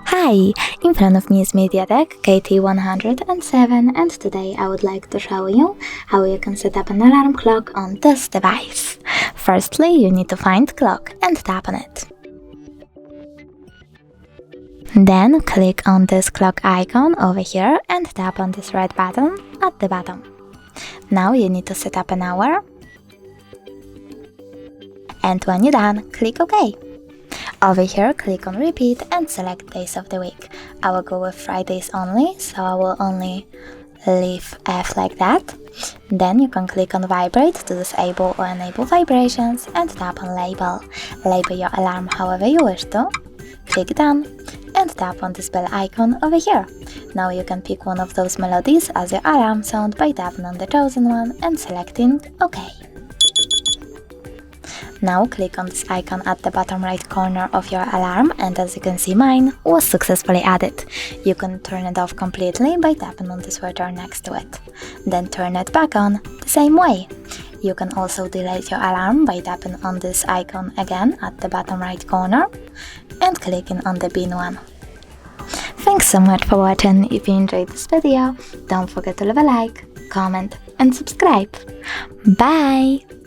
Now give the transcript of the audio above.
Hi! In front of me is MEDIATEK KT107 and today I would like to show you how you can set up an alarm clock on this device. Firstly, you need to find clock and tap on it. Then click on this clock icon over here and tap on this red button at the bottom. Now you need to set up an hour. And when you're done, click OK. Over here, click on repeat and select days of the week. I will go with Fridays only, so I will only leave F like that. Then you can click on vibrate to disable or enable vibrations and tap on label. Label your alarm however you wish to. Click done and tap on this bell icon over here. Now you can pick one of those melodies as your alarm sound by tapping on the chosen one and selecting OK. Now click on this icon at the bottom right corner of your alarm and as you can see mine was successfully added. You can turn it off completely by tapping on the switcher next to it. Then turn it back on the same way. You can also delete your alarm by tapping on this icon again at the bottom right corner and clicking on the bin one. Thanks so much for watching. If you enjoyed this video, don't forget to leave a like, comment and subscribe. Bye!